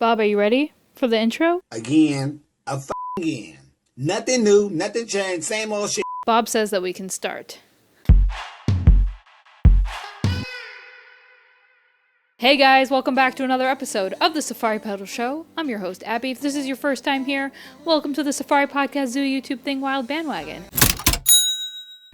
Bob, are you ready for the intro? Again. Again. Nothing new, nothing changed, same old shit. Bob says that we can start. Hey guys, welcome back to another episode of the Safari Pedal Show. I'm your host, Abby. If this is your first time here, welcome to the Safari Podcast Zoo YouTube Thing Wild Bandwagon.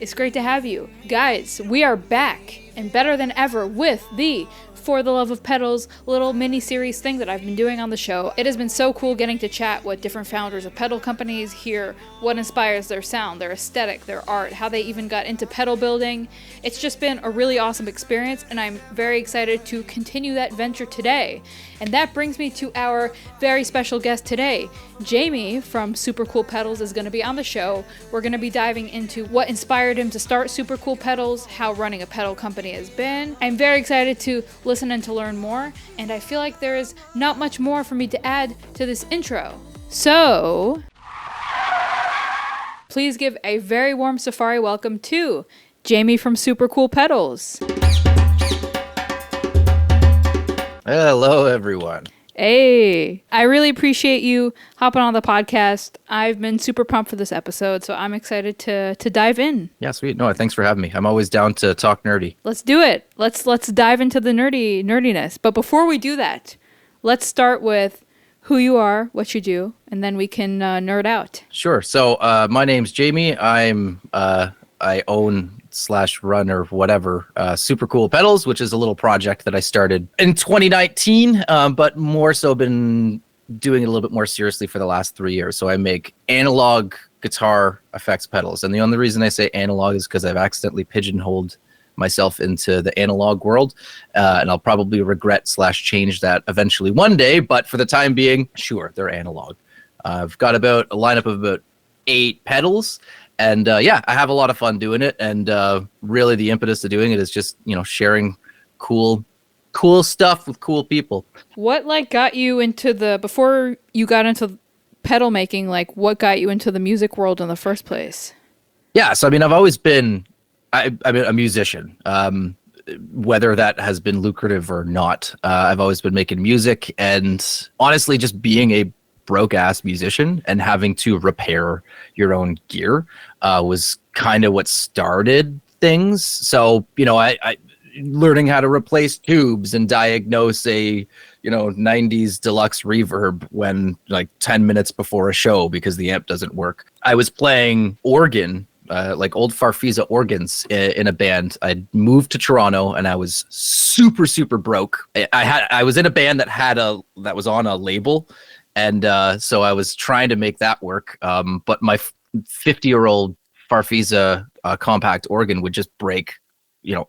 It's great to have you. Guys, we are back and better than ever with the For the Love of Pedals little mini-series thing that I've been doing on the show. It has been so cool getting to chat with different founders of pedal companies, hear what inspires their sound, their aesthetic, their art, how they even got into pedal building. It's just been a really awesome experience, and I'm very excited to continue that venture today. And that brings me to our very special guest today. Jamie from Supercool Pedals is going to be on the show. We're going to be diving into what inspired him to start Supercool Pedals, how running a pedal company has been. I'm very excited to listen and to learn more, and I feel like there is not much more for me to add to this intro. So, please give a very warm Safari welcome to Jamie from Supercool Pedals. Hello, everyone. Hey, I really appreciate you hopping on the podcast. I've been super pumped for this episode, so I'm excited to dive in. Yeah, sweet. No, thanks for having me. I'm always down to talk nerdy. Let's do it. Let's dive into the nerdiness. But before we do that, let's start with who you are, what you do, and then we can nerd out. Sure. So, my name's Jamie. I own / run or whatever Supercool Pedals, which is a little project that I started in 2019, but more so been doing it a little bit more seriously for the last 3 years. So I make analog guitar effects pedals, and the only reason I say analog is because I've accidentally pigeonholed myself into the analog world, and I'll probably regret / change that eventually one day, but for the time being, sure, they're analog. I've got about a lineup of about 8 pedals. And yeah, I have a lot of fun doing it, and really the impetus to doing it is just, sharing cool stuff with cool people. What got you into before you got into pedal making, what got you into the music world in the first place? Yeah, so I've always been I'm a musician, whether that has been lucrative or not. I've always been making music, and honestly, just being a broke ass musician and having to repair your own gear was kind of what started things. So, I learning how to replace tubes and diagnose a, 90s deluxe reverb when 10 minutes before a show because the amp doesn't work. I was playing organ, old Farfisa organs in a band. I moved to Toronto and I was super, super broke. I was in a band that was on a label. And so I was trying to make that work, but my 50-year-old Farfisa compact organ would just break,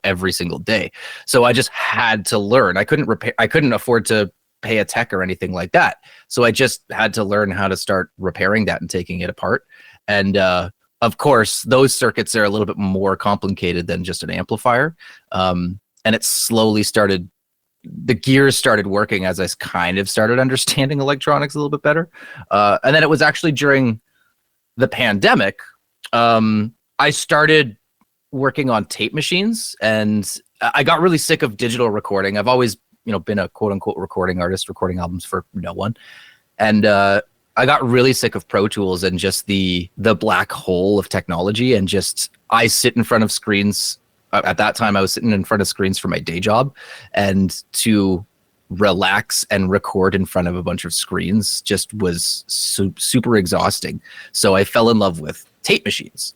every single day. So I just had to learn. I couldn't afford to pay a tech or anything like that. So I just had to learn how to start repairing that and taking it apart. And of course, those circuits are a little bit more complicated than just an amplifier. And it slowly started. The gears started working as I kind of started understanding electronics a little bit better. And then it was actually during the pandemic, I started working on tape machines, and I got really sick of digital recording. I've always, been a quote unquote recording artist, recording albums for no one. And I got really sick of Pro Tools and just the black hole of technology, and just I sit in front of screens. At that time, I was sitting in front of screens for my day job, and to relax and record in front of a bunch of screens just was super exhausting. So I fell in love with tape machines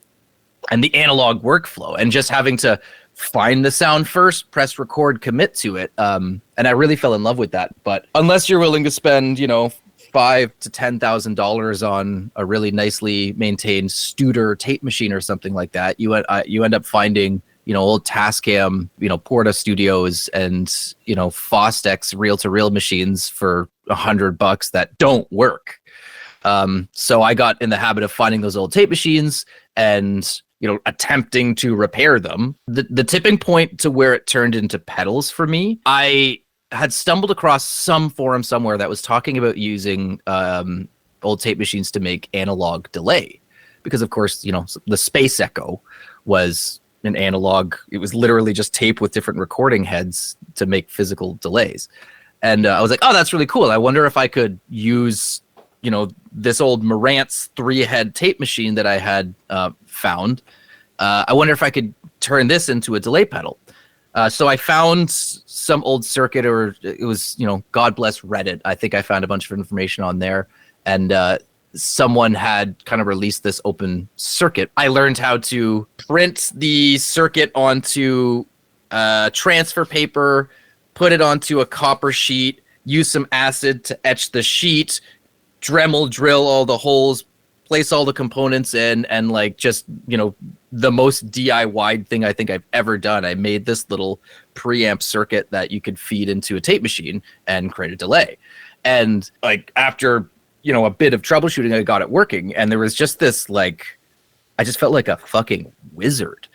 and the analog workflow, and just having to find the sound first, press record, commit to it. And I really fell in love with that. But unless you're willing to spend, $5,000 to $10,000 on a really nicely maintained Studer tape machine or something like that, you end up finding old Tascam, Porta Studios and, Fostex reel-to-reel machines for $100 that don't work. So I got in the habit of finding those old tape machines and, attempting to repair them. The tipping point to where it turned into pedals for me, I had stumbled across some forum somewhere that was talking about using old tape machines to make analog delay. Because, of course, the Space Echo was an analog. It was literally just tape with different recording heads to make physical delays. And I was like, oh, that's really cool. I wonder if I could use, this old Marantz 3-head tape machine that I had found. I wonder if I could turn this into a delay pedal. So I found some old circuit, or it was, God bless Reddit. I think I found a bunch of information on there, and someone had kind of released this open circuit. I learned how to print the circuit onto transfer paper, put it onto a copper sheet, use some acid to etch the sheet, Dremel drill all the holes, place all the components in, and like just, the most DIY thing I think I've ever done. I made this little preamp circuit that you could feed into a tape machine and create a delay. And like after, a bit of troubleshooting, I got it working. And there was just this, like, I just felt like a fucking wizard.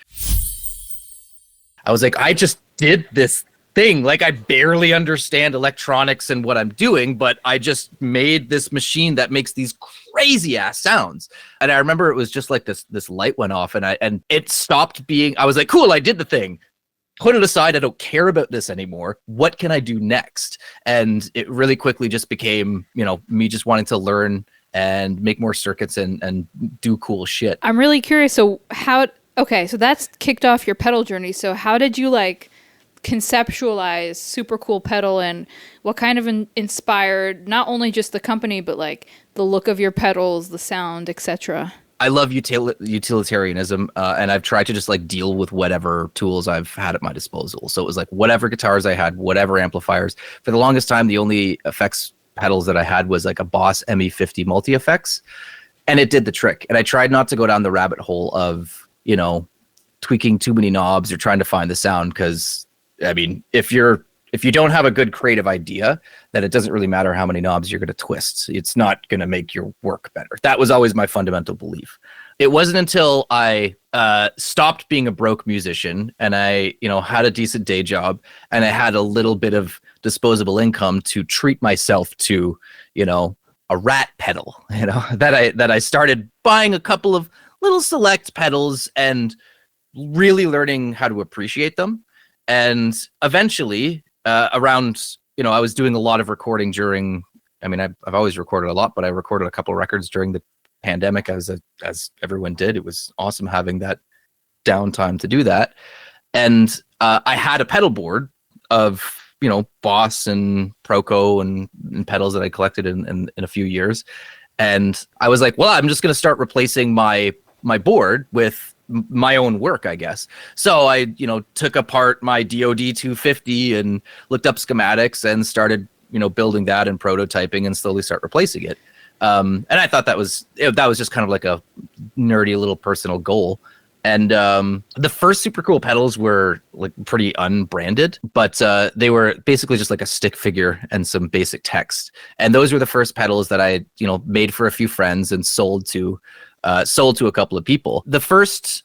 I was like, I just did this thing. Like, I barely understand electronics and what I'm doing, but I just made this machine that makes these crazy ass sounds. And I remember it was just like this light went off, and it stopped being, I was like, cool, I did the thing. Put it aside. I don't care about this anymore. What can I do next? And it really quickly just became, me just wanting to learn and make more circuits and do cool shit. I'm really curious. So so that's kicked off your pedal journey. So how did you conceptualize Supercool Pedal, and what kind of inspired not only just the company, but like the look of your pedals, the sound, etc.? I love utilitarianism, and I've tried to just deal with whatever tools I've had at my disposal. So it was like whatever guitars I had, whatever amplifiers. For the longest time, the only effects pedals that I had was like a Boss ME50 multi-effects, and it did the trick. And I tried not to go down the rabbit hole of, tweaking too many knobs or trying to find the sound, because, I mean, if you don't have a good creative idea, then it doesn't really matter how many knobs you're going to twist. It's not going to make your work better. That was always my fundamental belief. It wasn't until I stopped being a broke musician and I, had a decent day job and I had a little bit of disposable income to treat myself to, a rat pedal, that I started buying a couple of little select pedals and really learning how to appreciate them. And eventually, around, I was doing a lot of recording during, I've always recorded a lot, but I recorded a couple of records during the pandemic as everyone did. It was awesome having that downtime to do that. And I had a pedal board of, Boss and Proco and pedals that I collected in a few years. And I was like, well, I'm just going to start replacing my board with my own work, I guess. So I, took apart my DoD 250 and looked up schematics and started, building that and prototyping and slowly start replacing it. And I thought that was just kind of like a nerdy little personal goal. And the first Supercool pedals were like pretty unbranded, but they were basically just like a stick figure and some basic text. And those were the first pedals that I, made for a few friends and sold to a couple of people. The first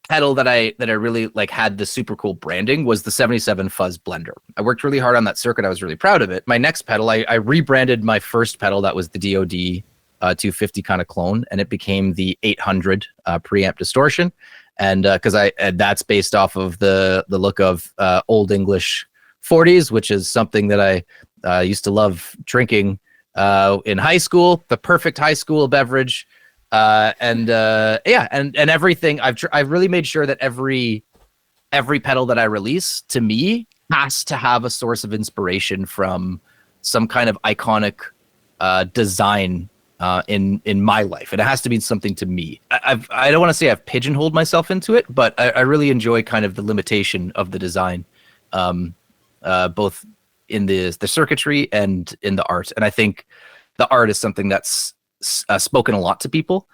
pedal that I really had the Supercool branding was the 77 Fuzz Blender. I worked really hard on that circuit. I was really proud of it. My next pedal, I rebranded my first pedal. That was the DoD 250 kind of clone, and it became the 800 preamp distortion. And that's based off of the look of Old English 40s, which is something that I used to love drinking in high school. The perfect high school beverage. And everything. I've really made sure that every pedal that I release, to me, has to have a source of inspiration from some kind of iconic design in my life. It has to mean something to me. I don't want to say I've pigeonholed myself into it, but I really enjoy kind of the limitation of the design, both in the circuitry and in the art. And I think the art is something that's spoken a lot to people,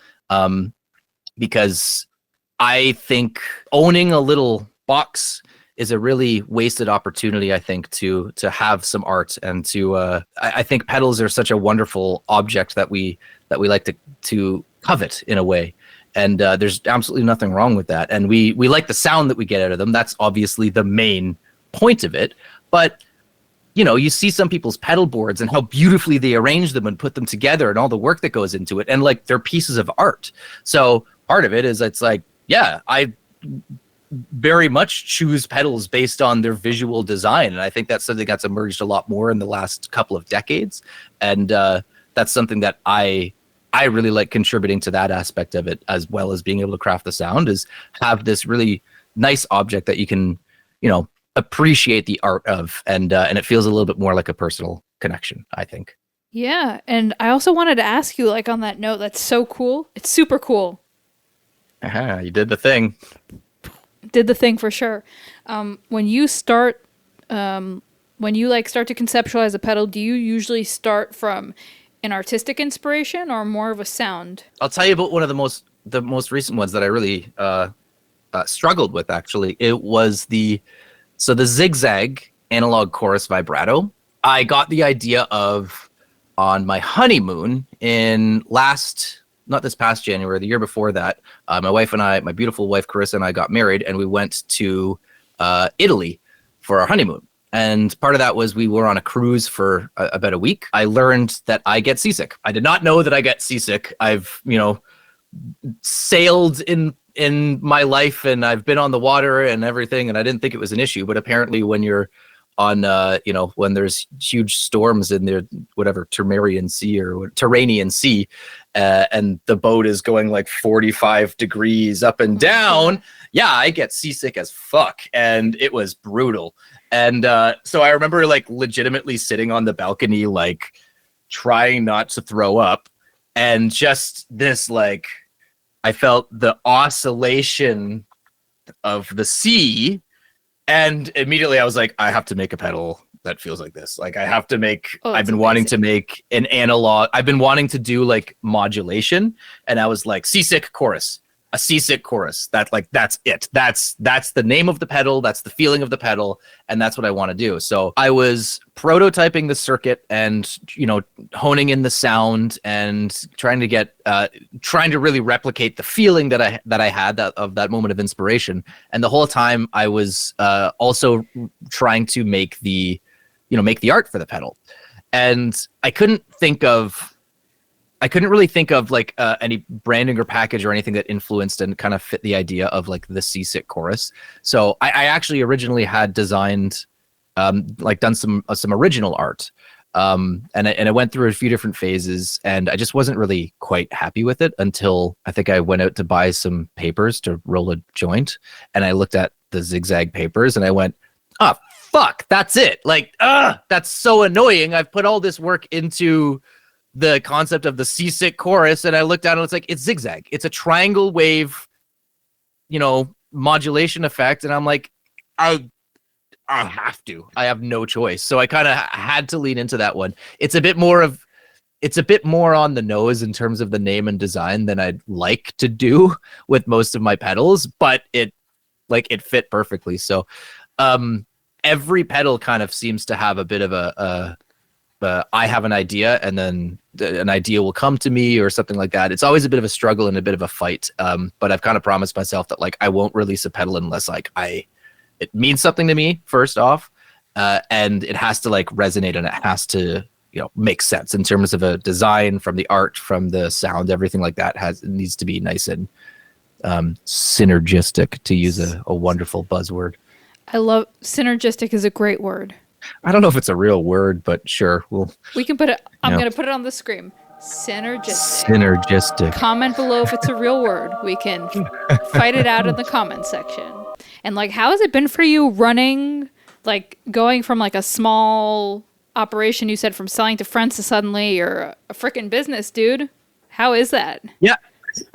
because I think owning a little box is a really wasted opportunity, I think, to have some art and to I think pedals are such a wonderful object that we like to covet in a way. And there's absolutely nothing wrong with that. And we like the sound that we get out of them. That's obviously the main point of it. But you see some people's pedal boards and how beautifully they arrange them and put them together and all the work that goes into it. And they're pieces of art. So part of it is it's like, yeah, I very much choose pedals based on their visual design, and I think that's something that's emerged a lot more in the last couple of decades, and that's something that I really like contributing to that aspect of it, as well as being able to craft the sound, is have this really nice object that you can, appreciate the art of, and it feels a little bit more like a personal connection, I think. Yeah, and I also wanted to ask you, like, on that note, that's so cool. It's super cool. You did the thing. Did the thing for sure. When you start to conceptualize a pedal, do you usually start from an artistic inspiration or more of a sound? I'll tell you about one of the most recent ones that I really struggled with. Actually, it was the zigzag analog chorus vibrato. I got the idea of on my honeymoon not this past January, the year before that. My wife and I, my beautiful wife Carissa and I, got married, and we went to Italy for our honeymoon. And part of that was we were on a cruise for about a week. I learned that I get seasick. I did not know that I get seasick. I've, sailed in my life, and I've been on the water and everything, and I didn't think it was an issue. But apparently when you're on, when there's huge storms in the Terranian Sea, and the boat is going like 45 degrees up and down, yeah, I get seasick as fuck, and it was brutal. And so I remember like legitimately sitting on the balcony, like trying not to throw up, and just this, like, I felt the oscillation of the sea, and immediately I was like, I have to make a pedal that feels like this. Like, I have to make, I've been wanting to make an analog, I've been wanting to do like modulation, and I was like, seasick chorus, a seasick chorus. That's it. That's the name of the pedal. That's the feeling of the pedal. And that's what I want to do. So I was prototyping the circuit and, honing in the sound and trying to really replicate the feeling that I had of that moment of inspiration. And the whole time I was also trying to make the art for the pedal. And I couldn't really think of like any branding or package or anything that influenced and kind of fit the idea of like the seasick chorus. So I actually originally had designed, done some original art. And I went through a few different phases, and I just wasn't really quite happy with it until I think I went out to buy some papers to roll a joint. And I looked at the zigzag papers and I went, oh, fuck, that's it. Like, that's so annoying. I've put all this work into the concept of the seasick chorus, and I looked down and it's like, it's zigzag. It's a triangle wave, modulation effect. And I'm like, I have no choice. So I kind of had to lean into that one. It's a bit more on the nose in terms of the name and design than I'd like to do with most of my pedals, but it fit perfectly. So every pedal kind of seems to have a bit of I have an idea, and then an idea will come to me or something like that. It's always a bit of a struggle and a bit of a fight. But I've kind of promised myself that like I won't release a pedal unless it means something to me first off, and it has to like resonate, and it has to make sense in terms of a design, from the art, from the sound, everything like that it needs to be nice and synergistic, to use a wonderful buzzword. I love synergistic is a great word. I don't know if it's a real word, but sure. We can put it. I'm going to put it on the screen. Synergistic. Synergistic. Comment below if it's a real word. We can fight it out in the comment section. And like, how has it been for you running, like going from like a small operation, you said, from selling to friends to suddenly you're a freaking business, dude? How is that? Yeah.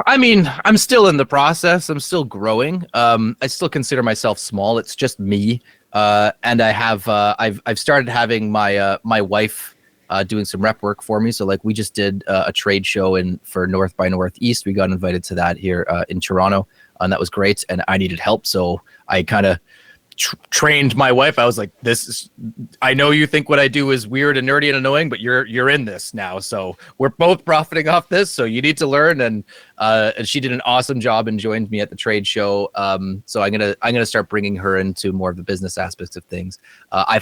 I mean, I'm still in the process. I'm still growing. I still consider myself small. It's just me. And I have I've started having my wife doing some rep work for me. So like we just did a trade show for North by Northeast. We got invited to that here in Toronto, and that was great. And I needed help, so I kind of trained my wife. I was like, I know you think what I do is weird and nerdy and annoying, but you're in this now, so we're both profiting off this, so you need to learn. And she did an awesome job and joined me at the trade show. So I'm gonna start bringing her into more of the business aspects of things. I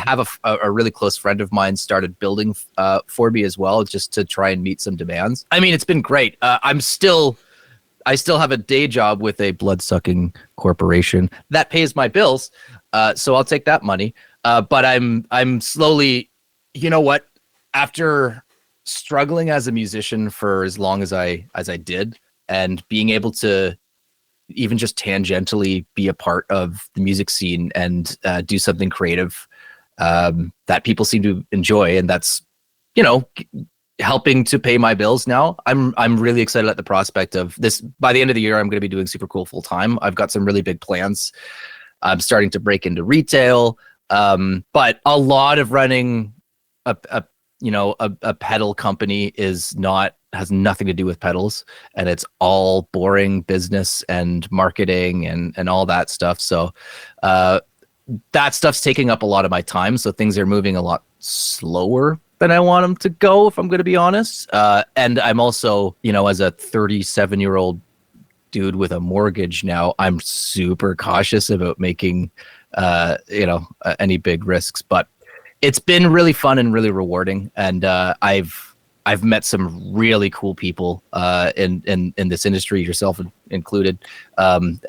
have a really close friend of mine started building for me as well, just to try and meet some demands. I mean, it's been great. I'm still I still have a day job with a blood-sucking corporation that pays my bills. So I'll take that money. But I'm slowly, you know what? After struggling as a musician for as long as I did, and being able to even just tangentially be a part of the music scene and do something creative that people seem to enjoy, and that's, you know, helping to pay my bills now. I'm really excited at the prospect of this. By the end of the year, I'm going to be doing Supercool full time. I've got some really big plans. I'm starting to break into retail, but a lot of running a pedal company has nothing to do with pedals, and it's all boring business and marketing and all that stuff. So that stuff's taking up a lot of my time. So things are moving a lot slower than I want them to go, if I'm going to be honest. And I'm also, as a 37-year-old dude with a mortgage now, I'm super cautious about making, any big risks. But it's been really fun and really rewarding. And I've met some really cool people in this industry, yourself included. And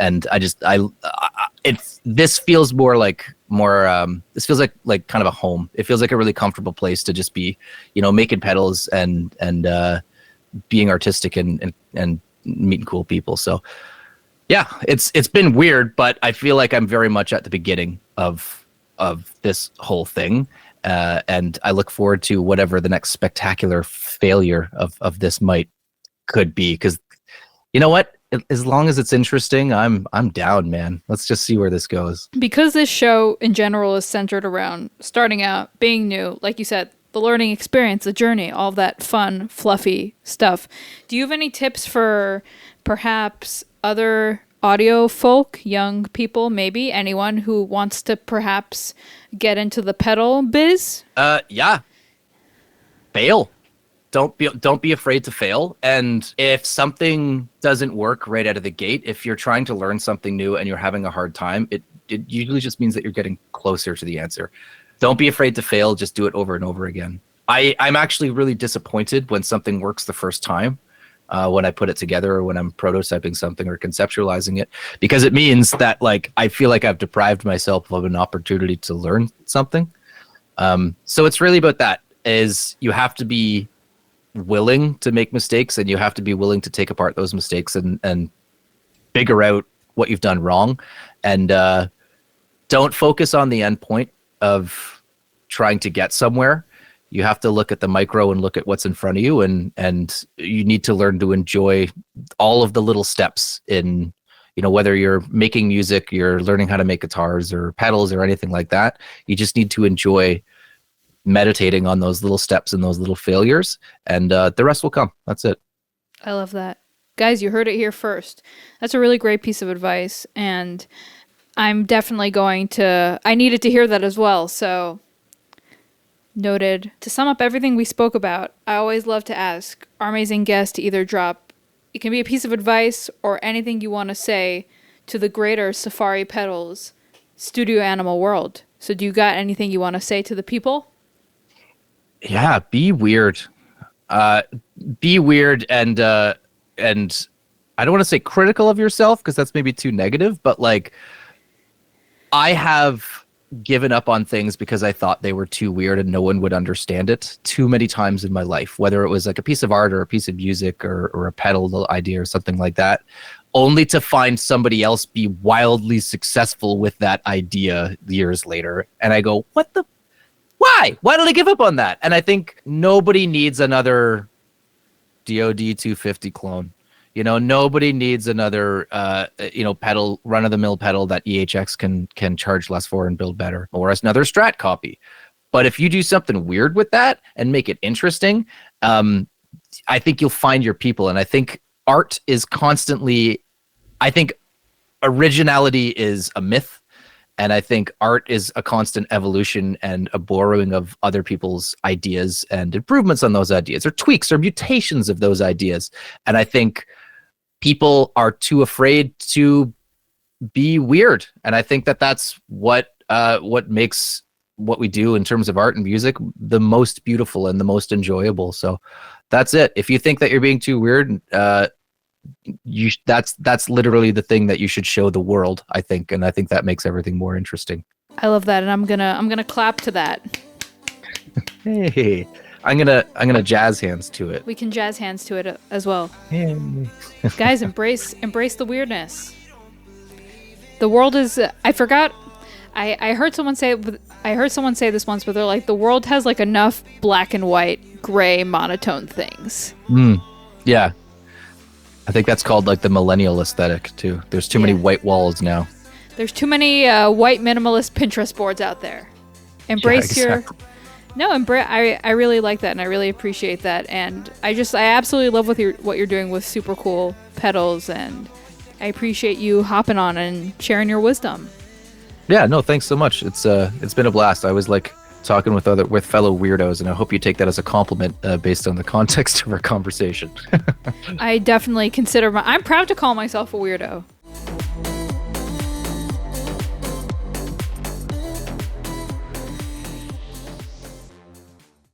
this feels this feels like kind of a home. It feels like a really comfortable place to just be, making pedals and being artistic and meeting cool people. So yeah, it's been weird, but I feel like I'm very much at the beginning of this whole thing. And I look forward to whatever the next spectacular failure of this could be. Because you know what? As long as it's interesting, I'm down, man. Let's just see where this goes. Because this show in general is centered around starting out, being new, like you said, the learning experience, the journey, all that fun, fluffy stuff. Do you have any tips for perhaps other audio folk, young people, maybe anyone who wants to perhaps get into the pedal biz? Yeah. Fail. Don't be afraid to fail. And if something doesn't work right out of the gate, if you're trying to learn something new and you're having a hard time, it usually just means that you're getting closer to the answer. Don't be afraid to fail. Just do it over and over again. I'm actually really disappointed when something works the first time, when I put it together or when I'm prototyping something or conceptualizing it, because it means that I feel like I've deprived myself of an opportunity to learn something. So it's really about that. Is you have to be willing to make mistakes, and you have to be willing to take apart those mistakes and figure out what you've done wrong. And don't focus on the end point of trying to get somewhere. You have to look at the micro and look at what's in front of you, and you need to learn to enjoy all of the little steps in, whether you're making music, you're learning how to make guitars or pedals or anything like that. You just need to enjoy meditating on those little steps and those little failures, and the rest will come. That's it. I love that. Guys, you heard it here first. That's a really great piece of advice, and I'm definitely I needed to hear that as well, so noted. To sum up everything we spoke about, I always love to ask our amazing guest to either drop, it can be a piece of advice or anything you want to say to the greater Safari Pedals studio animal world. So do you got anything you want to say to the people? Yeah, be weird. Be weird and I don't want to say critical of yourself because that's maybe too negative, but I have given up on things because I thought they were too weird and no one would understand it too many times in my life, whether it was a piece of art or a piece of music or a pedal idea or something like that, only to find somebody else be wildly successful with that idea years later. And I go, why did I give up on that? And I think nobody needs another DOD 250 clone. Nobody needs another, pedal, run-of-the-mill pedal that EHX can charge less for and build better, or another Strat copy. But if you do something weird with that and make it interesting, I think you'll find your people. And I think art is constantly, originality is a myth. And I think art is a constant evolution and a borrowing of other people's ideas and improvements on those ideas, or tweaks or mutations of those ideas. And I think people are too afraid to be weird. And I think that's what makes what we do in terms of art and music the most beautiful and the most enjoyable. So that's it. If you think that you're being too weird, that's literally the thing that you should show the world, I think, and I think that makes everything more interesting. I love that, and I'm gonna clap to that. Hey, I'm gonna jazz hands to it. We can jazz hands to it as well. Hey. Guys, embrace the weirdness. The world is. I forgot. I heard someone say. I heard someone say this once, but they're like, the world has like enough black and white, gray, monotone things. Yeah, I think that's called like the millennial aesthetic too. There's too many white walls now. There's too many white minimalist Pinterest boards out there. Embrace exactly. I really like that, and I really appreciate that, and I absolutely love what you're doing with Supercool Pedals, and I appreciate you hopping on and sharing your wisdom. Yeah, no, thanks so much. It's been a blast. I always like talking with fellow weirdos, and I hope you take that as a compliment based on the context of our conversation. I definitely I'm proud to call myself a weirdo.